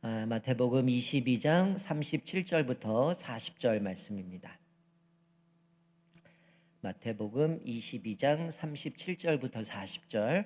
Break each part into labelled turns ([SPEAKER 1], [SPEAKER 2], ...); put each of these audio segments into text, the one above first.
[SPEAKER 1] 마태복음 22장 37절부터 40절 말씀입니다. 마태복음 22장 37절부터 40절.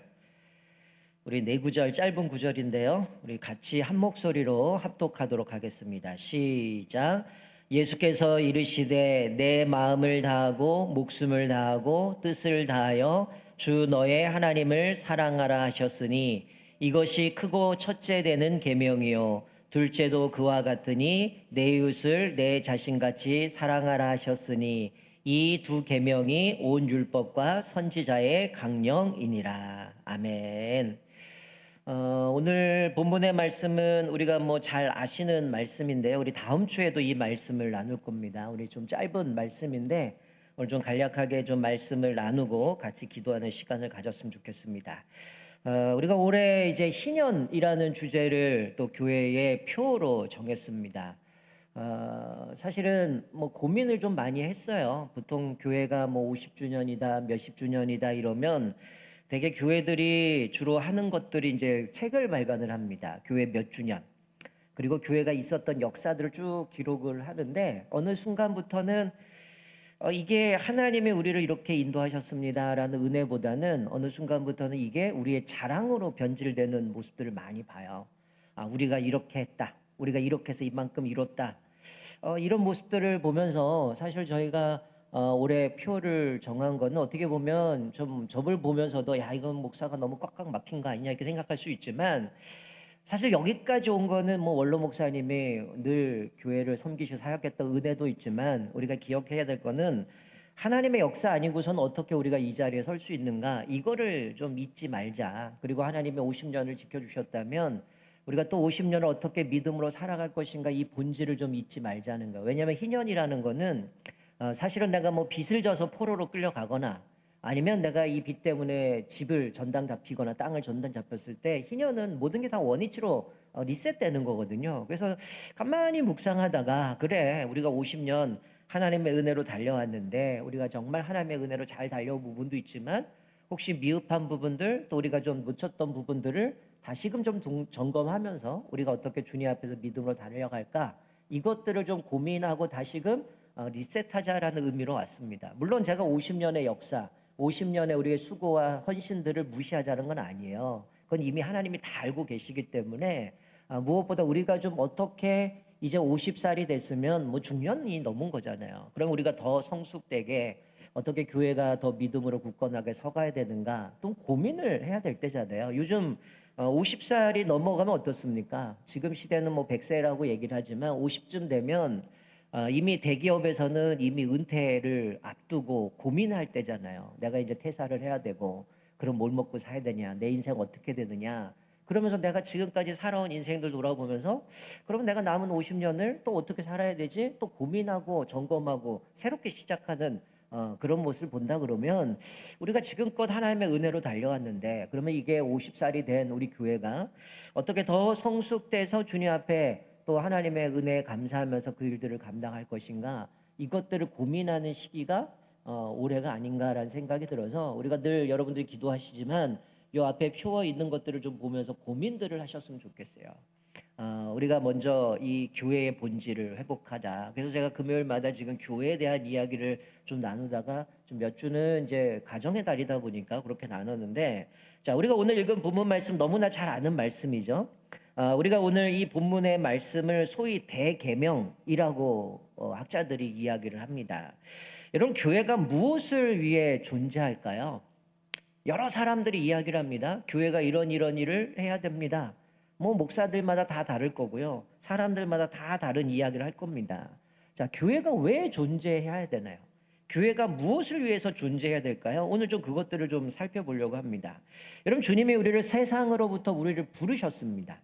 [SPEAKER 1] 우리 네 구절 짧은 구절인데요. 우리 같이 한 목소리로 합독하도록 하겠습니다. 시작. 예수께서 이르시되 내 마음을 다하고 목숨을 다하고 뜻을 다하여 주 너의 하나님을 사랑하라 하셨으니 이것이 크고 첫째 되는 계명이요 둘째도 그와 같으니 내 이웃을 내 자신같이 사랑하라 하셨으니 이 두 계명이 온 율법과 선지자의 강령이니라. 아멘. 오늘 본문의 말씀은 우리가 잘 아시는 말씀인데요. 우리 다음 주에도 이 말씀을 나눌 겁니다. 우리 좀 짧은 말씀인데 오늘 좀 간략하게 좀 말씀을 나누고 같이 기도하는 시간을 가졌으면 좋겠습니다. 우리가 올해 이제 신년이라는 주제를 또 교회의 표로 정했습니다. 사실은 고민을 좀 많이 했어요. 보통 교회가 50주년이다, 몇십 주년이다 이러면 대개 교회들이 주로 하는 것들이 이제 책을 발간을 합니다. 교회 몇 주년. 그리고 교회가 있었던 역사들을 쭉 기록을 하는데 어느 순간부터는 이게 하나님이 우리를 이렇게 인도하셨습니다라는 은혜보다는 어느 순간부터는 이게 우리의 자랑으로 변질되는 모습들을 많이 봐요. 우리가 이렇게 했다. 우리가 이렇게 해서 이만큼 이뤘다. 이런 모습들을 보면서 사실 저희가 올해 표를 정한 거는 어떻게 보면 좀 저를 보면서도 야 이건 목사가 너무 꽉꽉 막힌 거 아니냐 이렇게 생각할 수 있지만 사실 여기까지 온 거는 원로 목사님이 늘 교회를 섬기시고 사역했던 은혜도 있지만 우리가 기억해야 될 거는 하나님의 역사 아니고선 어떻게 우리가 이 자리에 설 수 있는가 이거를 좀 잊지 말자. 그리고 하나님의 50년을 지켜주셨다면 우리가 또 50년을 어떻게 믿음으로 살아갈 것인가 이 본질을 좀 잊지 말자는 거예요. 왜냐하면 희년이라는 거는 사실은 내가 빚을 져서 포로로 끌려가거나 아니면 내가 이 빚 때문에 집을 전당 잡히거나 땅을 전당 잡혔을 때 희년은 모든 게 다 원위치로 리셋되는 거거든요. 그래서 가만히 묵상하다가 그래 우리가 50년 하나님의 은혜로 달려왔는데 우리가 정말 하나님의 은혜로 잘 달려온 부분도 있지만 혹시 미흡한 부분들 또 우리가 좀 놓쳤던 부분들을 다시금 좀 점검하면서 우리가 어떻게 주님 앞에서 믿음으로 달려갈까 이것들을 좀 고민하고 다시금 리셋하자라는 의미로 왔습니다. 물론 제가 50년의 역사 50년의 우리의 수고와 헌신들을 무시하자는 건 아니에요. 그건 이미 하나님이 다 알고 계시기 때문에 무엇보다 우리가 좀 어떻게 이제 50살이 됐으면 중년이 넘은 거잖아요. 그럼 우리가 더 성숙되게 어떻게 교회가 더 믿음으로 굳건하게 서가야 되는가 또 고민을 해야 될 때잖아요. 요즘 50살이 넘어가면 어떻습니까? 지금 시대는 100세라고 얘기를 하지만 50쯤 되면 이미 대기업에서는 이미 은퇴를 앞두고 고민할 때잖아요. 내가 이제 퇴사를 해야 되고 그럼 뭘 먹고 사야 되냐, 내 인생 어떻게 되느냐. 그러면서 내가 지금까지 살아온 인생들 돌아보면서 그럼 내가 남은 50년을 또 어떻게 살아야 되지? 또 고민하고 점검하고 새롭게 시작하는 그런 모습을 본다 그러면 우리가 지금껏 하나님의 은혜로 달려왔는데 그러면 이게 50살이 된 우리 교회가 어떻게 더 성숙돼서 주님 앞에 또 하나님의 은혜에 감사하면서 그 일들을 감당할 것인가 이것들을 고민하는 시기가 올해가 아닌가라는 생각이 들어서 우리가 늘 여러분들이 기도하시지만 요 앞에 표어 있는 것들을 좀 보면서 고민들을 하셨으면 좋겠어요. 우리가 먼저 이 교회의 본질을 회복하자. 그래서 제가 금요일마다 지금 교회에 대한 이야기를 좀 나누다가 좀 몇 주는 이제 가정의 달이다 보니까 그렇게 나눴는데 자, 우리가 오늘 읽은 본문 말씀 너무나 잘 아는 말씀이죠. 우리가 오늘 이 본문의 말씀을 소위 대계명이라고 학자들이 이야기를 합니다. 여러분 교회가 무엇을 위해 존재할까요? 여러 사람들이 이야기를 합니다. 교회가 이런 일을 해야 됩니다. 목사들마다 다 다를 거고요. 사람들마다 다 다른 이야기를 할 겁니다. 자, 교회가 왜 존재해야 되나요? 교회가 무엇을 위해서 존재해야 될까요? 오늘 좀 그것들을 좀 살펴보려고 합니다. 여러분 주님이 우리를 세상으로부터 우리를 부르셨습니다.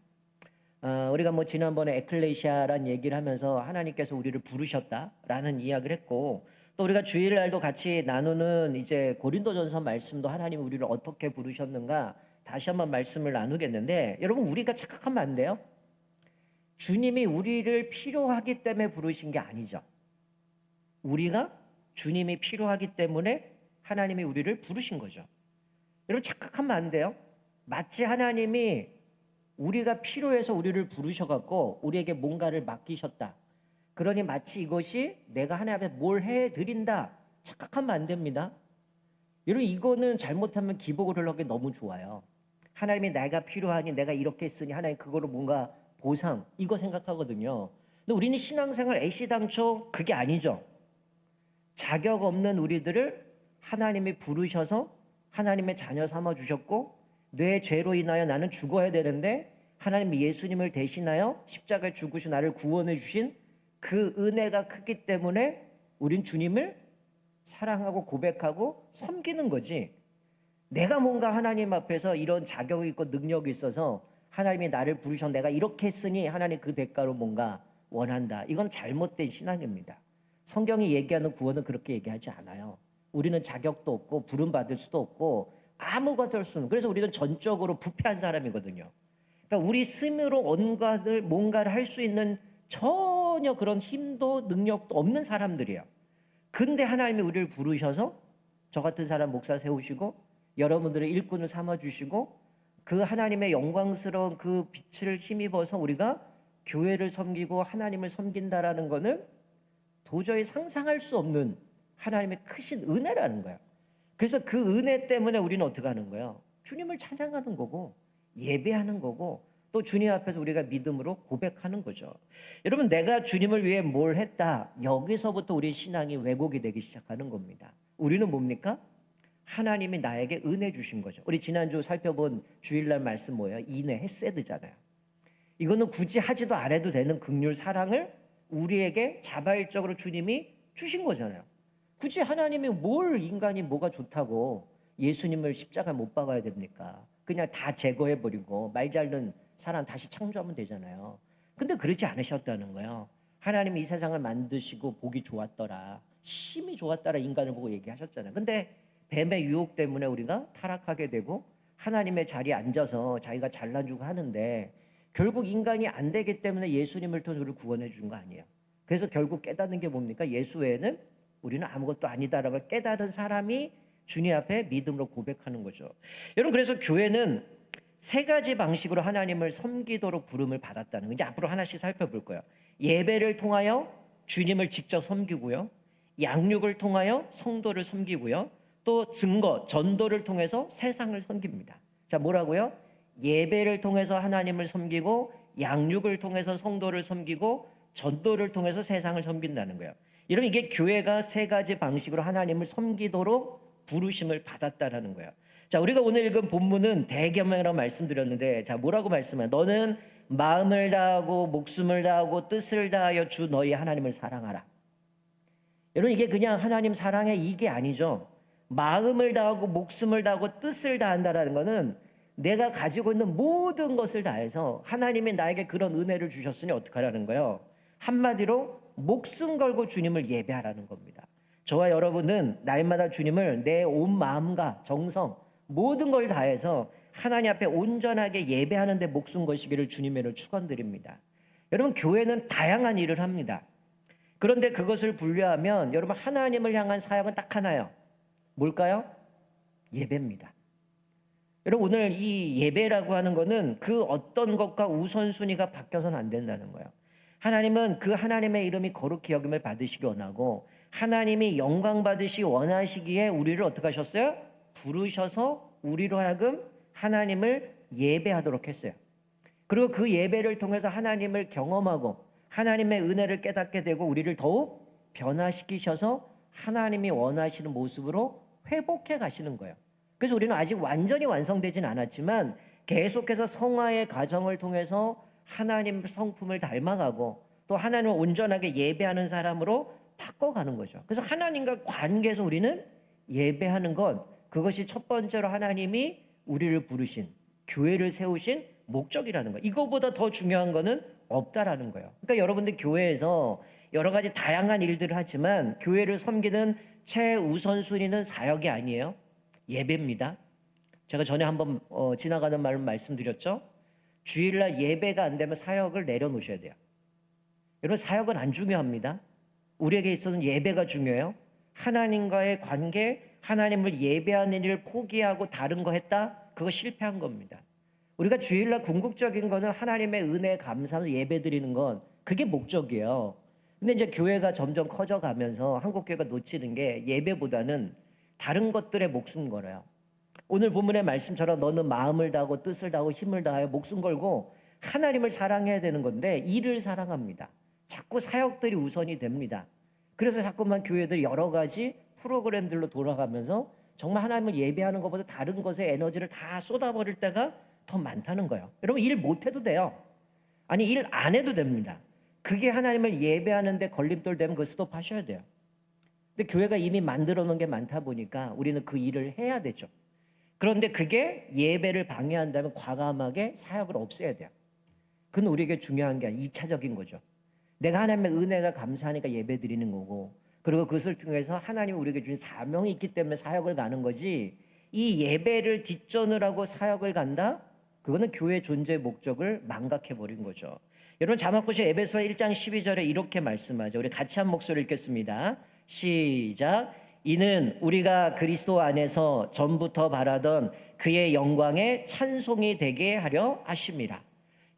[SPEAKER 1] 우리가 지난번에 에클레시아란 얘기를 하면서 하나님께서 우리를 부르셨다라는 이야기를 했고 또 우리가 주일날도 같이 나누는 이제 고린도전서 말씀도 하나님 우리를 어떻게 부르셨는가 다시 한번 말씀을 나누겠는데 여러분 우리가 착각하면 안 돼요. 주님이 우리를 필요하기 때문에 부르신 게 아니죠. 우리가 주님이 필요하기 때문에 하나님이 우리를 부르신 거죠. 여러분 착각하면 안 돼요. 마치 하나님이 우리가 필요해서 우리를 부르셔갖고 우리에게 뭔가를 맡기셨다. 그러니 마치 이것이 내가 하나님 앞에 뭘 해드린다 착각하면 안 됩니다. 여러분, 이거는 잘못하면 기복을 하기 너무 좋아요. 하나님이 내가 필요하니 내가 이렇게 했으니 하나님 그거로 뭔가 보상, 이거 생각하거든요. 근데 우리는 신앙생활 애시당초 그게 아니죠. 자격 없는 우리들을 하나님이 부르셔서 하나님의 자녀 삼아 주셨고, 내 죄로 인하여 나는 죽어야 되는데 하나님이 예수님을 대신하여 십자가에 죽으시 나를 구원해 주신 그 은혜가 크기 때문에 우린 주님을 사랑하고 고백하고 섬기는 거지. 내가 뭔가 하나님 앞에서 이런 자격이 있고 능력이 있어서 하나님이 나를 부르셔 내가 이렇게 했으니 하나님 그 대가로 뭔가 원한다. 이건 잘못된 신앙입니다. 성경이 얘기하는 구원은 그렇게 얘기하지 않아요. 우리는 자격도 없고 부름받을 수도 없고 아무것도 할 수 없는, 그래서 우리는 전적으로 부패한 사람이거든요. 그러니까 우리 스스로 뭔가를 할 수 있는 전혀 그런 힘도 능력도 없는 사람들이에요. 근데 하나님이 우리를 부르셔서 저 같은 사람 목사 세우시고 여러분들의 일꾼을 삼아주시고 그 하나님의 영광스러운 그 빛을 힘입어서 우리가 교회를 섬기고 하나님을 섬긴다라는 거는 도저히 상상할 수 없는 하나님의 크신 은혜라는 거예요. 그래서 그 은혜 때문에 우리는 어떻게 하는 거예요? 주님을 찬양하는 거고 예배하는 거고 또 주님 앞에서 우리가 믿음으로 고백하는 거죠. 여러분, 내가 주님을 위해 뭘 했다, 여기서부터 우리 신앙이 왜곡이 되기 시작하는 겁니다. 우리는 뭡니까? 하나님이 나에게 은혜 주신 거죠. 우리 지난주 살펴본 주일날 말씀 뭐예요? 인애, 헤세드잖아요. 이거는 굳이 하지도 않아도 되는 긍휼 사랑을 우리에게 자발적으로 주님이 주신 거잖아요. 굳이 하나님이 뭘 인간이 뭐가 좋다고 예수님을 십자가에 못 박아야 됩니까? 그냥 다 제거해버리고 말 잘 듣는 사람 다시 창조하면 되잖아요. 근데 그러지 않으셨다는 거예요. 하나님이 이 세상을 만드시고 보기 좋았더라, 심히 좋았더라 인간을 보고 얘기하셨잖아요. 근데 뱀의 유혹 때문에 우리가 타락하게 되고 하나님의 자리에 앉아서 자기가 잘나주고 하는데 결국 인간이 안 되기 때문에 예수님을 통해서 우리를 구원해 준 거 아니에요. 그래서 결국 깨닫는 게 뭡니까? 예수 외에는 우리는 아무것도 아니다라고 깨달은 사람이 주님 앞에 믿음으로 고백하는 거죠. 여러분, 그래서 교회는 세 가지 방식으로 하나님을 섬기도록 부름을 받았다는 거 이제 앞으로 하나씩 살펴볼 거예요. 예배를 통하여 주님을 직접 섬기고요, 양육을 통하여 성도를 섬기고요, 또 증거, 전도를 통해서 세상을 섬깁니다. 자, 뭐라고요? 예배를 통해서 하나님을 섬기고 양육을 통해서 성도를 섬기고 전도를 통해서 세상을 섬긴다는 거예요. 여러분, 이게 교회가 세 가지 방식으로 하나님을 섬기도록 부르심을 받았다라는 거예요. 자, 우리가 오늘 읽은 본문은 대개명이라고 말씀드렸는데, 자, 뭐라고 말씀해요? 너는 마음을 다하고 목숨을 다하고 뜻을 다하여 주 너희 하나님을 사랑하라. 여러분, 이게 그냥 하나님 사랑해 이게 아니죠. 마음을 다하고 목숨을 다하고 뜻을 다한다라는 거는 내가 가지고 있는 모든 것을 다해서 하나님이 나에게 그런 은혜를 주셨으니 어떡하라는 거예요? 한마디로 목숨 걸고 주님을 예배하라는 겁니다. 저와 여러분은 날마다 주님을 내 온 마음과 정성 모든 걸 다해서 하나님 앞에 온전하게 예배하는 데 목숨 거시기를 주님으로 축원드립니다. 여러분, 교회는 다양한 일을 합니다. 그런데 그것을 분류하면 여러분, 하나님을 향한 사역은 딱 하나예요. 뭘까요? 예배입니다. 여러분, 오늘 이 예배라고 하는 거는 그 어떤 것과 우선순위가 바뀌어서는 안 된다는 거예요. 하나님은 그 하나님의 이름이 거룩히 여김을 받으시기 원하고 하나님이 영광 받으시기 원하시기에 우리를 어떻게 하셨어요? 부르셔서 우리로 하여금 하나님을 예배하도록 했어요. 그리고 그 예배를 통해서 하나님을 경험하고 하나님의 은혜를 깨닫게 되고 우리를 더욱 변화시키셔서 하나님이 원하시는 모습으로 회복해 가시는 거예요. 그래서 우리는 아직 완전히 완성되진 않았지만 계속해서 성화의 과정을 통해서 하나님 성품을 닮아가고 또 하나님을 온전하게 예배하는 사람으로 바꿔가는 거죠. 그래서 하나님과 관계에서 우리는 예배하는 것, 그것이 첫 번째로 하나님이 우리를 부르신 교회를 세우신 목적이라는 거예요. 이거보다 더 중요한 거는 없다라는 거예요. 그러니까 여러분들 교회에서 여러 가지 다양한 일들을 하지만 교회를 섬기는 최우선순위는 사역이 아니에요. 예배입니다. 제가 전에 한번 지나가는 말로 말씀드렸죠. 주일날 예배가 안 되면 사역을 내려놓으셔야 돼요. 여러분, 사역은 안 중요합니다. 우리에게 있어서는 예배가 중요해요. 하나님과의 관계, 하나님을 예배하는 일을 포기하고 다른 거 했다? 그거 실패한 겁니다. 우리가 주일날 궁극적인 거는 하나님의 은혜에 감사하면서 예배 드리는 건 그게 목적이에요. 근데 이제 교회가 점점 커져가면서 한국교회가 놓치는 게 예배보다는 다른 것들에 목숨 걸어요. 오늘 본문의 말씀처럼 너는 마음을 다하고 뜻을 다하고 힘을 다하여 목숨 걸고 하나님을 사랑해야 되는 건데 일을 사랑합니다. 자꾸 사역들이 우선이 됩니다. 그래서 자꾸만 교회들이 여러 가지 프로그램들로 돌아가면서 정말 하나님을 예배하는 것보다 다른 것에 에너지를 다 쏟아버릴 때가 더 많다는 거예요. 여러분 일 못해도 돼요. 아니 일 안 해도 됩니다. 그게 하나님을 예배하는데 걸림돌 되면 그거 스톱하셔야 돼요. 근데 교회가 이미 만들어 놓은 게 많다 보니까 우리는 그 일을 해야 되죠. 그런데 그게 예배를 방해한다면 과감하게 사역을 없애야 돼요. 그건 우리에게 중요한 게 아니라 2차적인 거죠. 내가 하나님의 은혜가 감사하니까 예배 드리는 거고, 그리고 그것을 통해서 하나님이 우리에게 주신 사명이 있기 때문에 사역을 가는 거지, 이 예배를 뒷전을 하고 사역을 간다? 그거는 교회 존재의 목적을 망각해버린 거죠. 여러분 자막 보시면 에베소 1장 12절에 이렇게 말씀하죠. 우리 같이 한 목소리 읽겠습니다. 시작. 이는 우리가 그리스도 안에서 전부터 바라던 그의 영광에 찬송이 되게 하려 하심이라.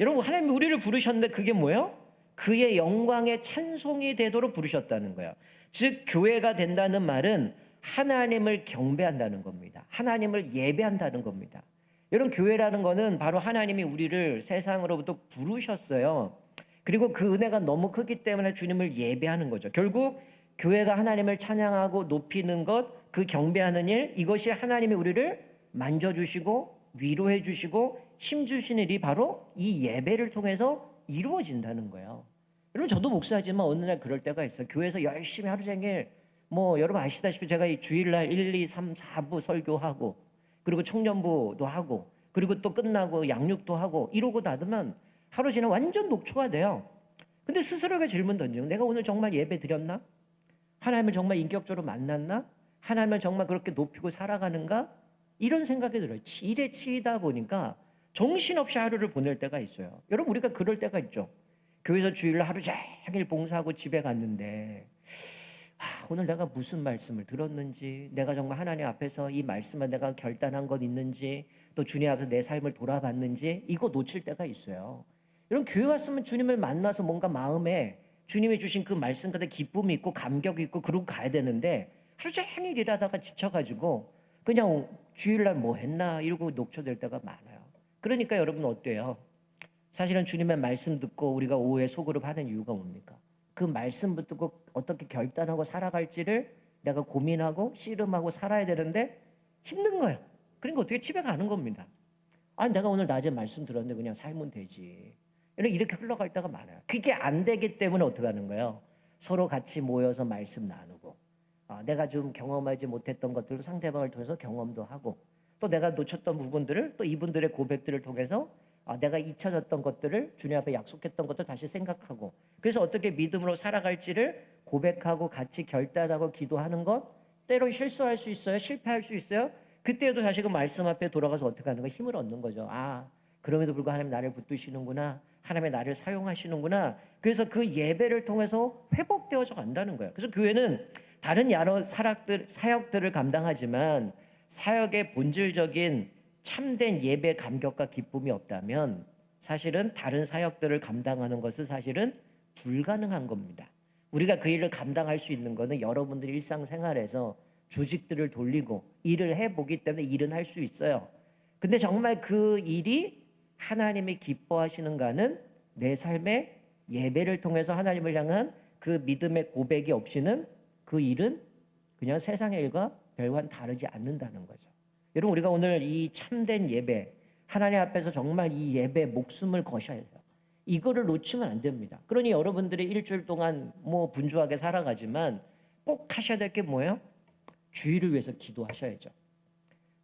[SPEAKER 1] 여러분 하나님이 우리를 부르셨는데 그게 뭐예요? 그의 영광에 찬송이 되도록 부르셨다는 거예요. 즉 교회가 된다는 말은 하나님을 경배한다는 겁니다. 하나님을 예배한다는 겁니다. 여러분 교회라는 거는 바로 하나님이 우리를 세상으로부터 부르셨어요. 그리고 그 은혜가 너무 크기 때문에 주님을 예배하는 거죠. 결국 교회가 하나님을 찬양하고 높이는 것, 그 경배하는 일, 이것이 하나님이 우리를 만져주시고 위로해 주시고 힘 주시는 일이 바로 이 예배를 통해서 이루어진다는 거예요. 여러분 저도 목사지만 어느 날 그럴 때가 있어요. 교회에서 열심히 하루 종일 여러분 아시다시피 제가 이 주일날 1, 2, 3, 4부 설교하고 그리고 청년부도 하고 그리고 또 끝나고 양육도 하고 이러고 나두면 하루 지나 완전 녹초화돼요. 근데 스스로에게 질문 던지고 내가 오늘 정말 예배 드렸나? 하나님을 정말 인격적으로 만났나? 하나님을 정말 그렇게 높이고 살아가는가? 이런 생각이 들어요. 일에 치이다 보니까 정신없이 하루를 보낼 때가 있어요. 여러분 우리가 그럴 때가 있죠. 교회에서 주일날 하루 종일 봉사하고 집에 갔는데 오늘 내가 무슨 말씀을 들었는지, 내가 정말 하나님 앞에서 이 말씀에 내가 결단한 건 있는지, 또 주님 앞에서 내 삶을 돌아봤는지 이거 놓칠 때가 있어요. 여러분 교회 왔으면 주님을 만나서 뭔가 마음에 주님이 주신 그 말씀 가운데 기쁨이 있고 감격이 있고 그러고 가야 되는데 하루 종일 일하다가 지쳐가지고 그냥 주일날 뭐 했나 이러고 녹초될 때가 많아요. 그러니까 여러분 어때요? 사실은 주님의 말씀 듣고 우리가 오후에 소그룹 하는 이유가 뭡니까? 그 말씀 붙들고 어떻게 결단하고 살아갈지를 내가 고민하고 씨름하고 살아야 되는데 힘든 거예요. 그러니까 어떻게 집에 가는 겁니다. 내가 오늘 낮에 말씀 들었는데 그냥 살면 되지. 이렇게 흘러갈 때가 많아요. 그게 안 되기 때문에 어떻게 하는 거예요? 서로 같이 모여서 말씀 나누고 내가 좀 경험하지 못했던 것들을 상대방을 통해서 경험도 하고 또 내가 놓쳤던 부분들을 또 이분들의 고백들을 통해서 내가 잊혀졌던 것들을 주님 앞에 약속했던 것들 다시 생각하고 그래서 어떻게 믿음으로 살아갈지를 고백하고 같이 결단하고 기도하는 것. 때로 실수할 수 있어요. 실패할 수 있어요. 그때도 다시 그 말씀 앞에 돌아가서 어떻게 하는 거예요? 힘을 얻는 거죠. 그럼에도 불구하고 하나님 나를 붙드시는구나. 하나님의 나를 사용하시는구나. 그래서 그 예배를 통해서 회복되어져 간다는 거예요. 그래서 교회는 다른 여러 사역들을 감당하지만 사역의 본질적인 참된 예배 감격과 기쁨이 없다면 사실은 다른 사역들을 감당하는 것은 사실은 불가능한 겁니다. 우리가 그 일을 감당할 수 있는 것은 여러분들이 일상생활에서 조직들을 돌리고 일을 해보기 때문에 일은 할 수 있어요. 근데 정말 그 일이 하나님이 기뻐하시는가는 내 삶의 예배를 통해서 하나님을 향한 그 믿음의 고백이 없이는 그 일은 그냥 세상의 일과 별반 다르지 않는다는 거죠. 여러분 우리가 오늘 이 참된 예배 하나님 앞에서 정말 이 예배 목숨을 거셔야 돼요. 이거를 놓치면 안 됩니다. 그러니 여러분들이 일주일 동안 분주하게 살아가지만 꼭 하셔야 될 게 뭐예요? 주일을 위해서 기도하셔야죠.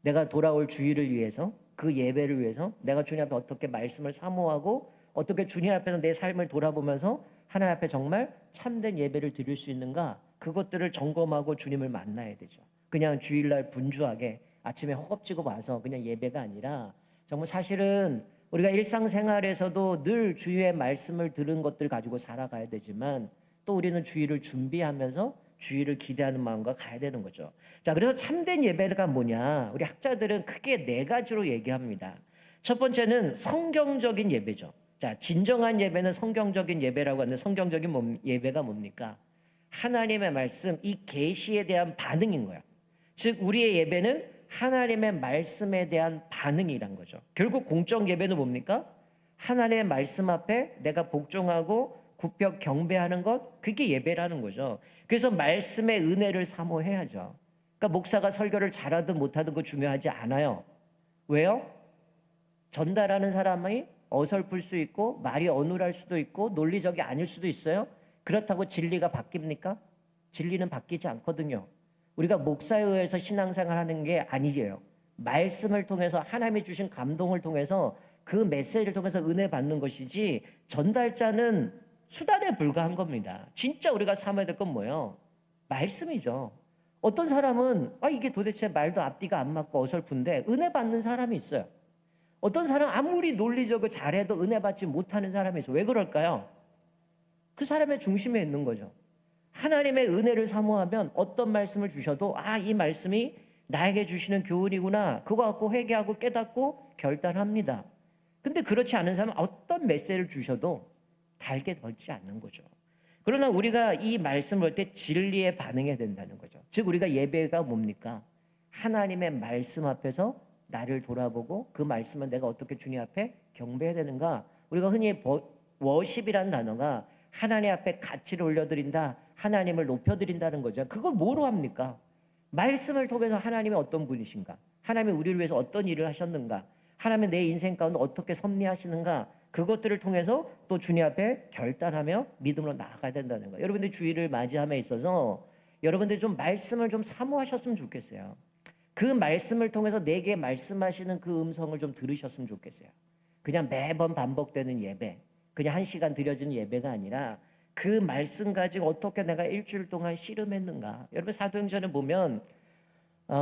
[SPEAKER 1] 내가 돌아올 주일을 위해서 그 예배를 위해서 내가 주님 앞에 어떻게 말씀을 사모하고 어떻게 주님 앞에서 내 삶을 돌아보면서 하나님 앞에 정말 참된 예배를 드릴 수 있는가 그것들을 점검하고 주님을 만나야 되죠. 그냥 주일날 분주하게 아침에 허겁지겁 와서 그냥 예배가 아니라 정말 사실은 우리가 일상생활에서도 늘 주의 말씀을 들은 것들 가지고 살아가야 되지만 또 우리는 주일을 준비하면서 주일을 기대하는 마음과 가야 되는 거죠. 자, 그래서 참된 예배가 뭐냐? 우리 학자들은 크게 네 가지로 얘기합니다. 첫 번째는 성경적인 예배죠. 자, 진정한 예배는 성경적인 예배라고 하는데 성경적인 예배가 뭡니까? 하나님의 말씀, 이 계시에 대한 반응인 거야. 즉 우리의 예배는 하나님의 말씀에 대한 반응이란 거죠. 결국 공적 예배는 뭡니까? 하나님의 말씀 앞에 내가 복종하고 굽혀 경배하는 것, 그게 예배라는 거죠. 그래서 말씀의 은혜를 사모해야죠. 그러니까 목사가 설교를 잘하든 못하든 그 중요하지 않아요. 왜요? 전달하는 사람이 어설플 수 있고 말이 어눌할 수도 있고 논리적이 아닐 수도 있어요. 그렇다고 진리가 바뀝니까? 진리는 바뀌지 않거든요. 우리가 목사에 의해서 신앙생활 하는 게 아니에요. 말씀을 통해서 하나님이 주신 감동을 통해서 그 메시지를 통해서 은혜 받는 것이지, 전달자는 수단에 불과한 겁니다. 진짜 우리가 삼아야 될 건 뭐예요? 말씀이죠. 어떤 사람은 이게 도대체 말도 앞뒤가 안 맞고 어설픈데 은혜 받는 사람이 있어요. 어떤 사람 아무리 논리적으로 잘해도 은혜 받지 못하는 사람이 있어요. 왜 그럴까요? 그 사람의 중심에 있는 거죠. 하나님의 은혜를 사모하면 어떤 말씀을 주셔도 이 말씀이 나에게 주시는 교훈이구나, 그거 갖고 회개하고 깨닫고 결단합니다. 근데 그렇지 않은 사람은 어떤 메시지를 주셔도 달게 되지 않는 거죠. 그러나 우리가 이 말씀을 볼 때 진리에 반응해야 된다는 거죠. 즉 우리가 예배가 뭡니까? 하나님의 말씀 앞에서 나를 돌아보고 그 말씀은 내가 어떻게 주님 앞에 경배해야 되는가. 우리가 흔히 워십이라는 단어가 하나님 앞에 가치를 올려드린다, 하나님을 높여드린다는 거죠. 그걸 뭐로 합니까? 말씀을 통해서 하나님이 어떤 분이신가, 하나님이 우리를 위해서 어떤 일을 하셨는가, 하나님이 내 인생 가운데 어떻게 섭리하시는가, 그것들을 통해서 또 주님 앞에 결단하며 믿음으로 나아가야 된다는 거예요. 여러분들 주일을 맞이함에 있어서 여러분들이 좀 말씀을 좀 사모하셨으면 좋겠어요. 그 말씀을 통해서 내게 말씀하시는 그 음성을 좀 들으셨으면 좋겠어요. 그냥 매번 반복되는 예배, 그냥 1시간 드려지는 예배가 아니라 그 말씀 가지고 어떻게 내가 일주일 동안 씨름했는가. 여러분 사도행전을 보면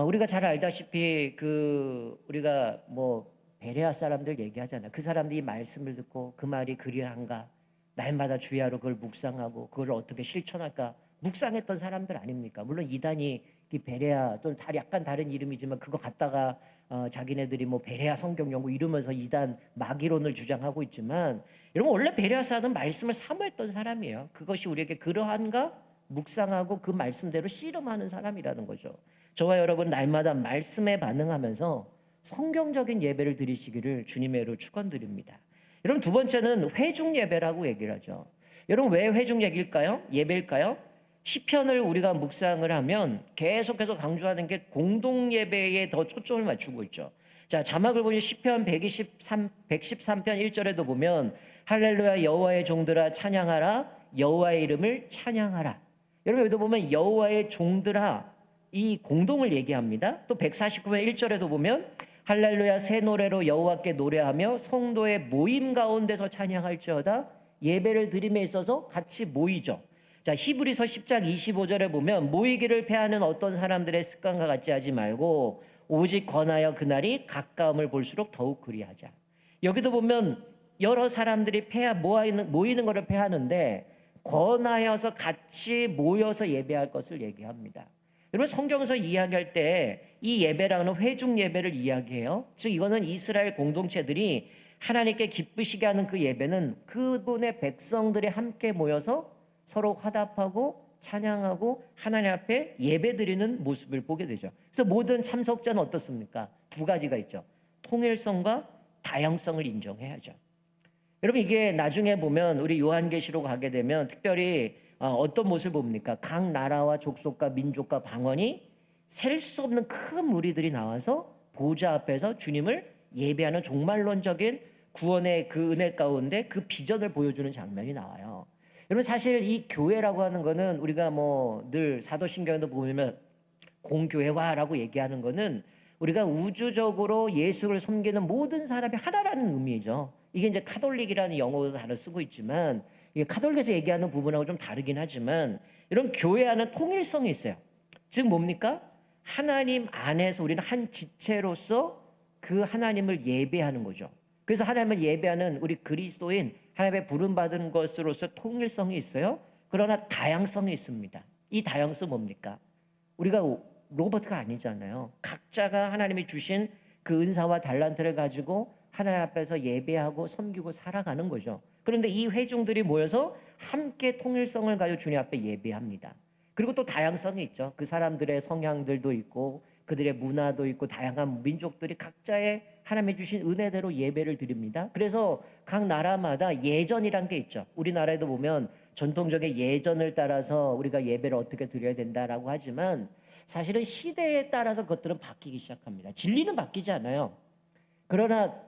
[SPEAKER 1] 우리가 잘 알다시피 우리가 베레아 사람들 얘기하잖아요. 그 사람들이 이 말씀을 듣고 그 말이 그리한가, 날마다 주야로 그걸 묵상하고 그걸 어떻게 실천할까 묵상했던 사람들 아닙니까? 물론 이단이 이 베레아 또는 약간 다른 이름이지만 그거 갖다가 자기네들이 베레아 성경 연구 이러면서 이단 마귀론을 주장하고 있지만, 여러분 원래 베레아 사람은 말씀을 사모했던 사람이에요. 그것이 우리에게 그러한가 묵상하고 그 말씀대로 씨름하는 사람이라는 거죠. 저와 여러분 날마다 말씀에 반응하면서 성경적인 예배를 드리시기를 주님의 이름으로 축원드립니다. 여러분 두 번째는 회중 예배라고 얘기를 하죠. 여러분 왜 회중 예배일까요? 시편을 우리가 묵상을 하면 계속해서 강조하는 게 공동 예배에 더 초점을 맞추고 있죠. 자, 자막을 보면 시편 113편 1절에도 보면 할렐루야 여호와의 종들아 찬양하라, 여호와의 이름을 찬양하라. 여러분 여기도 보면 여호와의 종들아, 이 공동을 얘기합니다. 또 149편 1절에도 보면 할렐루야 새 노래로 여호와께 노래하며 성도의 모임 가운데서 찬양할지어다. 예배를 드림에 있어서 같이 모이죠. 자, 히브리서 10장 25절에 보면 모이기를 패하는 어떤 사람들의 습관과 같이 하지 말고 오직 권하여 그날이 가까움을 볼수록 더욱 그리하자. 여기도 보면 여러 사람들이 모이는 것을 패하는데 권하여서 같이 모여서 예배할 것을 얘기합니다. 여러분 성경에서 이야기할 때 이 예배라는 회중 예배를 이야기해요. 즉 이거는 이스라엘 공동체들이 하나님께 기쁘시게 하는 그 예배는 그분의 백성들이 함께 모여서 서로 화답하고 찬양하고 하나님 앞에 예배드리는 모습을 보게 되죠. 그래서 모든 참석자는 어떻습니까? 두 가지가 있죠. 통일성과 다양성을 인정해야죠. 여러분 이게 나중에 보면 우리 요한계시록 가게 되면 특별히 어떤 모습을 봅니까? 각 나라와 족속과 민족과 방언이 셀 수 없는 큰 무리들이 나와서 보좌 앞에서 주님을 예배하는 종말론적인 구원의 그 은혜 가운데 그 비전을 보여주는 장면이 나와요. 여러분 사실 이 교회라고 하는 거는 우리가 늘 사도신경에도 보면 공교회화라고 얘기하는 거는 우리가 우주적으로 예수를 섬기는 모든 사람이 하나라는 의미죠. 이게 이제 카톨릭이라는 영어도 단어 쓰고 있지만 이게 카톨릭에서 얘기하는 부분하고 좀 다르긴 하지만 이런 교회 안은 통일성이 있어요. 즉 뭡니까? 하나님 안에서 우리는 한 지체로서 그 하나님을 예배하는 거죠. 그래서 하나님을 예배하는 우리 그리스도인 하나님의 부름받은 것으로서 통일성이 있어요. 그러나 다양성이 있습니다. 이 다양성은 뭡니까? 우리가 로봇가 아니잖아요. 각자가 하나님이 주신 그 은사와 달란트를 가지고 하나님 앞에서 예배하고 섬기고 살아가는 거죠. 그런데 이 회중들이 모여서 함께 통일성을 가지고 주님 앞에 예배합니다. 그리고 또 다양성이 있죠. 그 사람들의 성향들도 있고 그들의 문화도 있고 다양한 민족들이 각자의 하나님이 주신 은혜대로 예배를 드립니다. 그래서 각 나라마다 예전이란 게 있죠. 우리나라에도 보면 전통적인 예전을 따라서 우리가 예배를 어떻게 드려야 된다라고 하지만 사실은 시대에 따라서 그것들은 바뀌기 시작합니다. 진리는 바뀌지 않아요. 그러나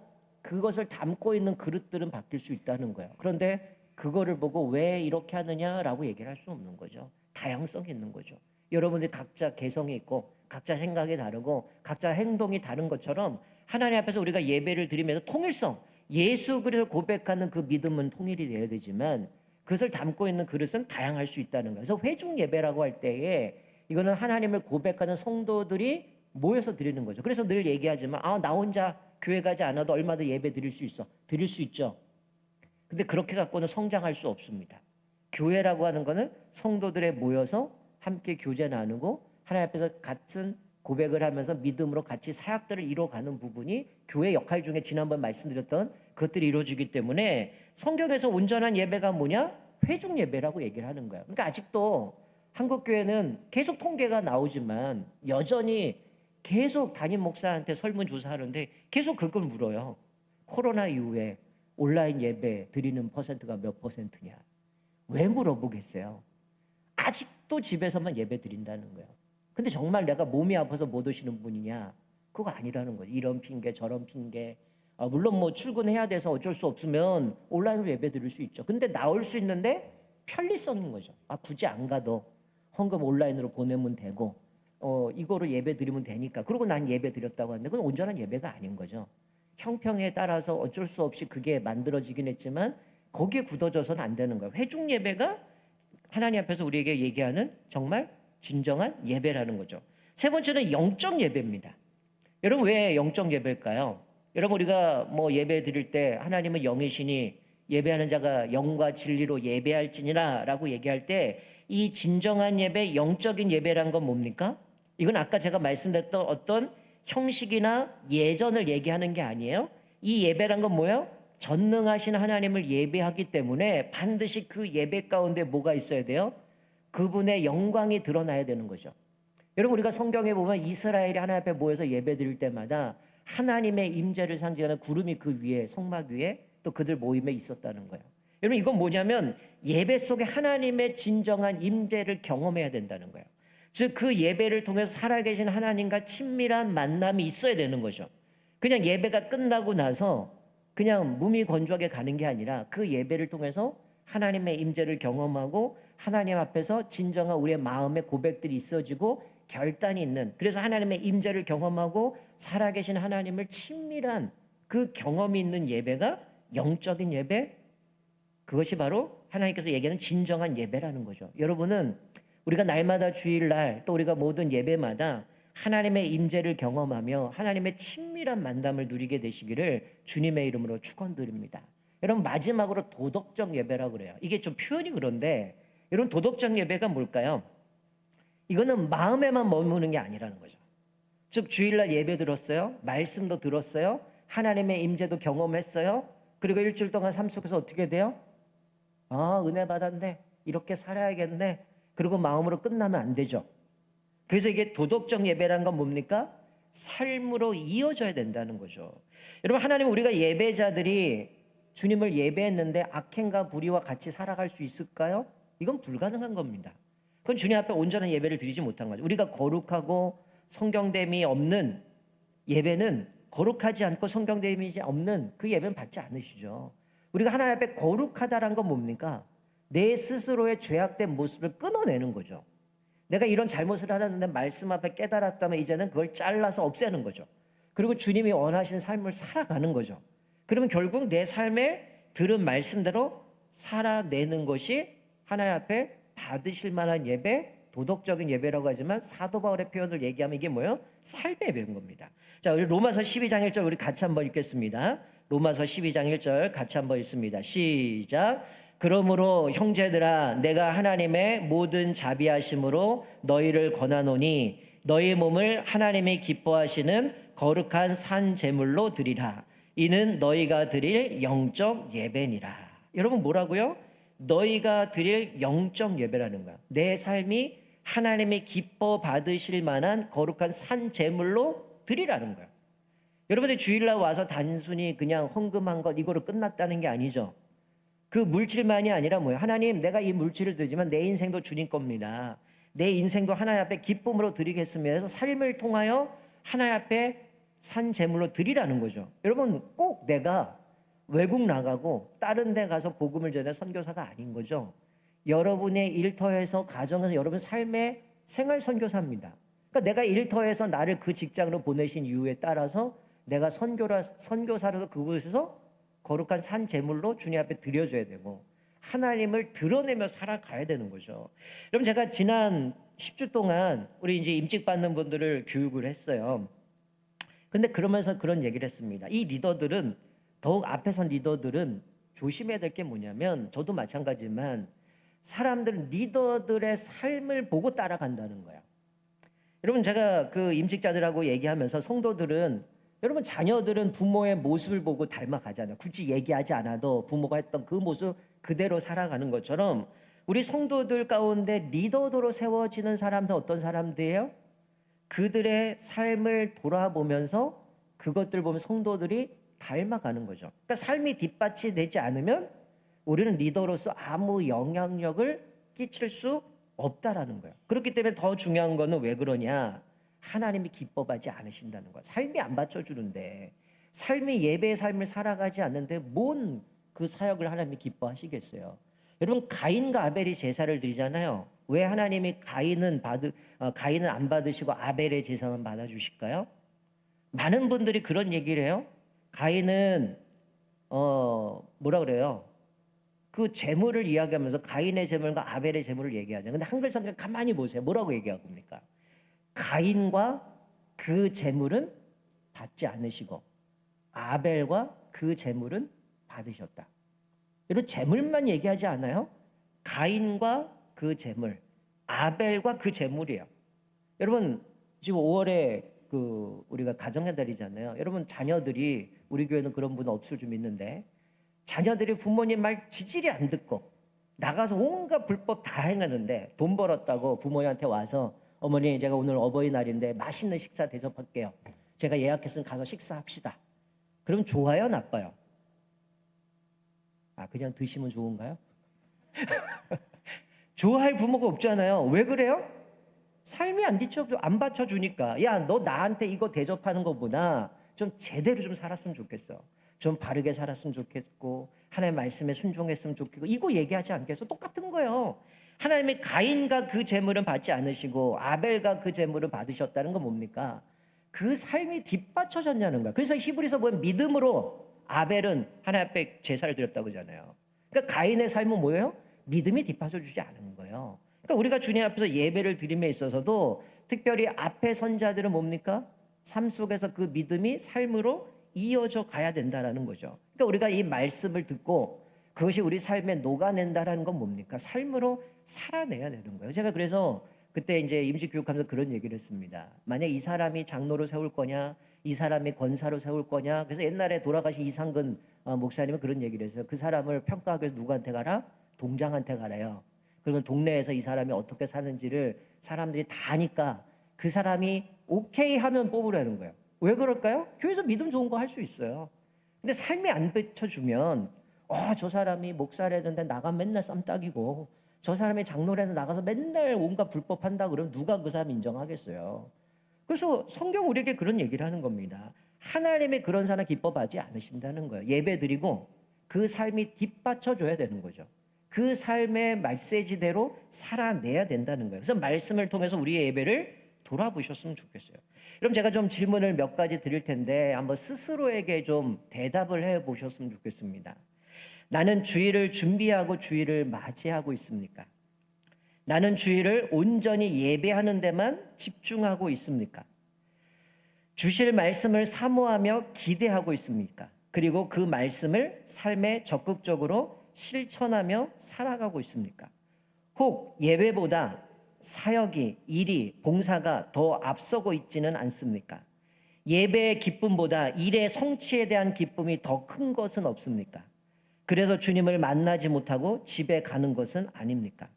[SPEAKER 1] 그것을 담고 있는 그릇들은 바뀔 수 있다는 거예요. 그런데 그거를 보고 왜 이렇게 하느냐라고 얘기를 할 수 없는 거죠. 다양성이 있는 거죠. 여러분들이 각자 개성이 있고 각자 생각이 다르고 각자 행동이 다른 것처럼 하나님 앞에서 우리가 예배를 드리면서 통일성, 예수 그리스도를 고백하는 그 믿음은 통일이 되어야 되지만 그것을 담고 있는 그릇은 다양할 수 있다는 거예요. 그래서 회중 예배라고 할 때에 이거는 하나님을 고백하는 성도들이 모여서 드리는 거죠. 그래서 늘 얘기하지만 나 혼자 교회 가지 않아도 얼마든 예배 드릴 수 있어. 드릴 수 있죠. 근데 그렇게 갖고는 성장할 수 없습니다. 교회라고 하는 거는 성도들에 모여서 함께 교제 나누고 하나님 앞에서 같은 고백을 하면서 믿음으로 같이 사역들을 이뤄가는 부분이 교회 역할 중에 지난번 말씀드렸던 그것들이 이루어지기 때문에 성경에서 온전한 예배가 뭐냐? 회중 예배라고 얘기를 하는 거예요. 그러니까 아직도 한국 교회는 계속 통계가 나오지만 여전히 계속 담임 목사한테 설문조사하는데 계속 그걸 물어요. 코로나 이후에 온라인 예배 드리는 퍼센트가 몇 퍼센트냐? 왜 물어보겠어요? 아직도 집에서만 예배 드린다는 거예요. 근데 정말 내가 몸이 아파서 못 오시는 분이냐? 그거 아니라는 거죠. 이런 핑계 저런 핑계. 물론 뭐 출근해야 돼서 어쩔 수 없으면 온라인으로 예배 드릴 수 있죠. 근데 나올 수 있는데 편리성인 거죠. 굳이 안 가도 헌금 온라인으로 보내면 되고 이거로 예배 드리면 되니까. 그리고 난 예배 드렸다고 하는데 그건 온전한 예배가 아닌 거죠. 형평에 따라서 어쩔 수 없이 그게 만들어지긴 했지만 거기에 굳어져서는 안 되는 거예요. 회중 예배가 하나님 앞에서 우리에게 얘기하는 정말 진정한 예배라는 거죠. 세 번째는 영적 예배입니다. 여러분 왜 영적 예배일까요? 여러분 우리가 뭐 예배 드릴 때 하나님은 영이시니 예배하는 자가 영과 진리로 예배할지니라 라고 얘기할 때 이 진정한 예배, 영적인 예배란 건 뭡니까? 이건 아까 제가 말씀드렸던 어떤 형식이나 예전을 얘기하는 게 아니에요. 이 예배란 건 뭐예요? 전능하신 하나님을 예배하기 때문에 반드시 그 예배 가운데 뭐가 있어야 돼요? 그분의 영광이 드러나야 되는 거죠. 여러분 우리가 성경에 보면 이스라엘이 하나님 앞에 모여서 예배 드릴 때마다 하나님의 임재를 상징하는 구름이 그 위에 성막 위에 또 그들 모임에 있었다는 거예요. 여러분 이건 뭐냐면 예배 속에 하나님의 진정한 임재를 경험해야 된다는 거예요. 즉 그 예배를 통해서 살아계신 하나님과 친밀한 만남이 있어야 되는 거죠. 그냥 예배가 끝나고 나서 그냥 무미건조하게 가는 게 아니라 그 예배를 통해서 하나님의 임재를 경험하고 하나님 앞에서 진정한 우리의 마음의 고백들이 있어지고 결단이 있는, 그래서 하나님의 임재를 경험하고 살아계신 하나님을 친밀한 그 경험이 있는 예배가 영적인 예배, 그것이 바로 하나님께서 얘기하는 진정한 예배라는 거죠. 여러분은 우리가 날마다 주일날 또 우리가 모든 예배마다 하나님의 임재를 경험하며 하나님의 친밀한 만남을 누리게 되시기를 주님의 이름으로 축원드립니다. 여러분 마지막으로 도덕적 예배라고 그래요. 이게 좀 표현이 그런데 여러분 도덕적 예배가 뭘까요? 이거는 마음에만 머무는 게 아니라는 거죠. 즉 주일날 예배 들었어요. 말씀도 들었어요. 하나님의 임재도 경험했어요. 그리고 일주일 동안 삶 속에서 어떻게 돼요? 은혜 받았네. 이렇게 살아야겠네. 그리고 마음으로 끝나면 안 되죠. 그래서 이게 도덕적 예배라는 건 뭡니까? 삶으로 이어져야 된다는 거죠. 여러분 하나님 우리가 예배자들이 주님을 예배했는데 악행과 불의와 같이 살아갈 수 있을까요? 이건 불가능한 겁니다. 그건 주님 앞에 온전한 예배를 드리지 못한 거죠. 우리가 거룩하고 성경됨이 없는 예배는 거룩하지 않고 성경됨이 없는 그 예배는 받지 않으시죠. 우리가 하나님 앞에 거룩하다란 건 뭡니까? 내 스스로의 죄악된 모습을 끊어내는 거죠. 내가 이런 잘못을 하려는데 말씀 앞에 깨달았다면 이제는 그걸 잘라서 없애는 거죠. 그리고 주님이 원하시는 삶을 살아가는 거죠. 그러면 결국 내 삶에 들은 말씀대로 살아내는 것이 하나님 앞에 받으실 만한 예배, 도덕적인 예배라고 하지만 사도 바울의 표현을 얘기하면 이게 뭐예요? 삶의 예배인 겁니다. 자, 우리 로마서 12장 1절 우리 같이 한번 읽겠습니다. 로마서 12장 1절 같이 한번 읽습니다. 시작. 그러므로 형제들아 내가 하나님의 모든 자비하심으로 너희를 권하노니 너희 몸을 하나님이 기뻐하시는 거룩한 산 제물로 드리라. 이는 너희가 드릴 영적 예배니라. 여러분 뭐라고요? 너희가 드릴 영적 예배라는 거야. 내 삶이 하나님이 기뻐 받으실 만한 거룩한 산 제물로 드리라는 거야. 여러분들 주일날 와서 단순히 그냥 헌금한 것 이거로 끝났다는 게 아니죠. 그 물질만이 아니라 뭐예요? 하나님, 내가 이 물질을 드리지만 내 인생도 주님 겁니다. 내 인생도 하나님 앞에 기쁨으로 드리겠습니다. 그래서 삶을 통하여 하나님 앞에 산 제물로 드리라는 거죠. 여러분, 꼭 내가 외국 나가고 다른 데 가서 복음을 전해 선교사가 아닌 거죠. 여러분의 일터에서 가정에서 여러분 삶의 생활 선교사입니다. 그러니까 내가 일터에서 나를 그 직장으로 보내신 이유에 따라서 내가 선교사로서 그곳에서 거룩한 산 제물로 주님 앞에 드려줘야 되고 하나님을 드러내며 살아가야 되는 거죠. 여러분 제가 지난 10주 동안 우리 이제 임직 받는 분들을 교육을 했어요. 근데 그러면서 그런 얘기를 했습니다. 이 리더들은 더욱 앞에 선 리더들은 조심해야 될 게 뭐냐면 저도 마찬가지지만 사람들은 리더들의 삶을 보고 따라간다는 거야. 여러분 제가 그 임직자들하고 얘기하면서 성도들은 여러분 자녀들은 부모의 모습을 보고 닮아가잖아요. 굳이 얘기하지 않아도 부모가 했던 그 모습 그대로 살아가는 것처럼 우리 성도들 가운데 리더로 세워지는 사람들 어떤 사람들이에요? 그들의 삶을 돌아보면서 그것들 보면 성도들이 닮아가는 거죠. 그러니까 삶이 뒷받침이 되지 않으면 우리는 리더로서 아무 영향력을 끼칠 수 없다라는 거예요. 그렇기 때문에 더 중요한 거는 왜 그러냐? 하나님이 기뻐하지 않으신다는 거야. 삶이 안 받쳐주는데 삶이 예배의 삶을 살아가지 않는데 뭔 그 사역을 하나님이 기뻐하시겠어요? 여러분 가인과 아벨이 제사를 드리잖아요. 왜 하나님이 가인은 안 받으시고 아벨의 제사만 받아주실까요? 많은 분들이 그런 얘기를 해요. 가인은 뭐라 그래요? 그 제물을 이야기하면서 가인의 제물과 아벨의 제물을 얘기하잖아요. 근데 한글 성경 가만히 보세요. 뭐라고 얘기하고 있습니까? 가인과 그 제물은 받지 않으시고 아벨과 그 제물은 받으셨다. 여러분 제물만 얘기하지 않아요? 가인과 그 제물, 아벨과 그 제물이에요. 여러분 지금 5월에 우리가 가정의 달이잖아요. 여러분 자녀들이 우리 교회는 그런 분 없을 줄 믿는데 자녀들이 부모님 말 지질이 안 듣고 나가서 온갖 불법 다 행하는데 돈 벌었다고 부모님한테 와서 어머니 제가 오늘 어버이날인데 맛있는 식사 대접할게요. 제가 예약했으면 가서 식사합시다. 그럼 좋아요 나빠요? 그냥 드시면 좋은가요? 좋아할 부모가 없잖아요. 왜 그래요? 삶이 안 받쳐주니까 야 너 나한테 이거 대접하는 것보다 좀 제대로 좀 살았으면 좋겠어. 좀 바르게 살았으면 좋겠고 하나님의 말씀에 순종했으면 좋겠고 이거 얘기하지 않겠어? 똑같은 거예요. 하나님이 가인과 그 제물은 받지 않으시고 아벨과 그 제물은 받으셨다는 건 뭡니까? 그 삶이 뒷받쳐졌냐는 거야. 그래서 히브리서 보면 믿음으로 아벨은 하나님 앞에 제사를 드렸다고 하잖아요. 그러니까 가인의 삶은 뭐예요? 믿음이 뒷받쳐주지 않은 거예요. 그러니까 우리가 주님 앞에서 예배를 드림에 있어서도 특별히 앞에 선자들은 뭡니까? 삶 속에서 그 믿음이 삶으로 이어져 가야 된다라는 거죠. 그러니까 우리가 이 말씀을 듣고 그것이 우리 삶에 녹아낸다라는 건 뭡니까? 삶으로 살아내야 되는 거예요. 제가 그래서 그때 이제 임직 교육하면서 그런 얘기를 했습니다. 만약 이 사람이 장로로 세울 거냐, 이 사람이 권사로 세울 거냐. 그래서 옛날에 돌아가신 이상근 목사님은 그런 얘기를 했어요. 그 사람을 평가하기 위해서 누구한테 가라? 동장한테 가래요. 그러면 동네에서 이 사람이 어떻게 사는지를 사람들이 다 아니까 그 사람이 오케이 하면 뽑으라는 거예요. 왜 그럴까요? 교회에서 믿음 좋은 거 할 수 있어요. 근데 삶이 안 비춰주면 저 사람이 목사라는데 나가면 맨날 쌈딱이고 저 사람이 장로라도 나가서 맨날 온갖 불법 한다 그러면 누가 그 사람 인정하겠어요. 그래서 성경 우리에게 그런 얘기를 하는 겁니다. 하나님의 그런 사람 기뻐하지 않으신다는 거예요. 예배 드리고 그 삶이 뒷받쳐줘야 되는 거죠. 그 삶의 메시지대로 살아내야 된다는 거예요. 그래서 말씀을 통해서 우리의 예배를 돌아보셨으면 좋겠어요. 그럼 제가 좀 질문을 몇 가지 드릴 텐데 한번 스스로에게 좀 대답을 해 보셨으면 좋겠습니다. 나는 주일을 준비하고 주일을 맞이하고 있습니까? 나는 주일을 온전히 예배하는 데만 집중하고 있습니까? 주실 말씀을 사모하며 기대하고 있습니까? 그리고 그 말씀을 삶에 적극적으로 실천하며 살아가고 있습니까? 혹 예배보다 사역이, 일이, 봉사가 더 앞서고 있지는 않습니까? 예배의 기쁨보다 일의 성취에 대한 기쁨이 더 큰 것은 없습니까? 그래서 주님을 만나지 못하고 집에 가는 것은 아닙니까?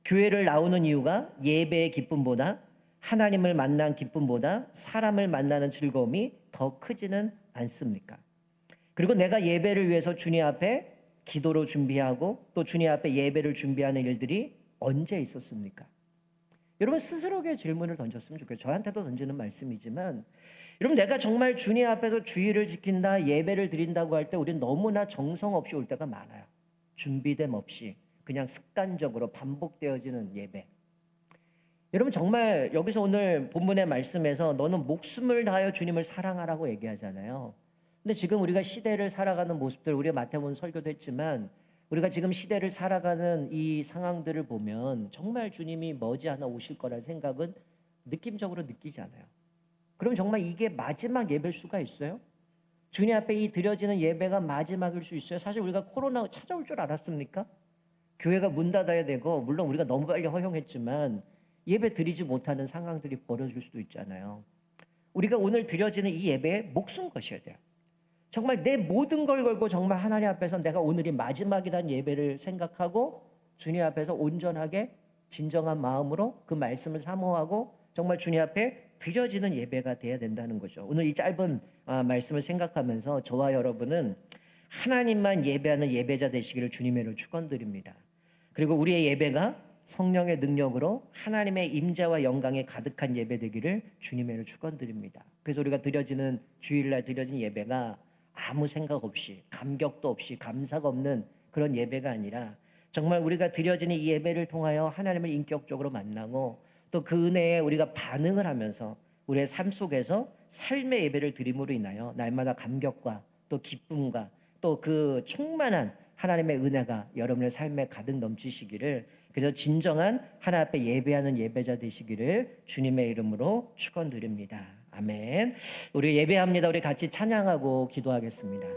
[SPEAKER 1] 교회를 나오는 이유가 예배의 기쁨보다, 하나님을 만난 기쁨보다 사람을 만나는 즐거움이 더 크지는 않습니까? 그리고 내가 예배를 위해서 주님 앞에 기도로 준비하고 또 주님 앞에 예배를 준비하는 일들이 언제 있었습니까? 여러분 스스로에게 질문을 던졌으면 좋겠어요. 저한테도 던지는 말씀이지만, 여러분 내가 정말 주님 앞에서 주의를 지킨다, 예배를 드린다고 할 때 우리는 너무나 정성 없이 올 때가 많아요. 준비됨 없이 그냥 습관적으로 반복되어지는 예배. 여러분 정말 여기서 오늘 본문의 말씀에서 너는 목숨을 다하여 주님을 사랑하라고 얘기하잖아요. 근데 지금 우리가 시대를 살아가는 모습들, 우리가 마태복음 설교도 했지만 우리가 지금 시대를 살아가는 이 상황들을 보면 정말 주님이 머지않아 오실 거라는 생각은 느낌적으로 느끼지 않아요. 그럼 정말 이게 마지막 예배일 수가 있어요? 주님 앞에 이 드려지는 예배가 마지막일 수 있어요? 사실 우리가 코로나 찾아올 줄 알았습니까? 교회가 문 닫아야 되고, 물론 우리가 너무 빨리 허용했지만 예배 드리지 못하는 상황들이 벌어질 수도 있잖아요. 우리가 오늘 드려지는 이 예배에 목숨 거셔야 돼요. 정말 내 모든 걸 걸고 정말 하나님 앞에서 내가 오늘이 마지막이라는 예배를 생각하고 주님 앞에서 온전하게 진정한 마음으로 그 말씀을 사모하고 정말 주님 앞에 드려지는 예배가 돼야 된다는 거죠. 오늘 이 짧은 말씀을 생각하면서 저와 여러분은 하나님만 예배하는 예배자 되시기를 주님으로 축원드립니다. 그리고 우리의 예배가 성령의 능력으로 하나님의 임재와 영광에 가득한 예배 되기를 주님으로 축원드립니다. 그래서 우리가 드려지는 주일날 드려진 예배가 아무 생각 없이 감격도 없이 감사가 없는 그런 예배가 아니라 정말 우리가 드려지는 이 예배를 통하여 하나님을 인격적으로 만나고 또 그 은혜에 우리가 반응을 하면서 우리의 삶 속에서 삶의 예배를 드림으로 인하여 날마다 감격과 또 기쁨과 또 그 충만한 하나님의 은혜가 여러분의 삶에 가득 넘치시기를, 그래서 진정한 하나님 앞에 예배하는 예배자 되시기를 주님의 이름으로 축원드립니다. 아멘. 우리 예배합니다. 우리 같이 찬양하고 기도하겠습니다.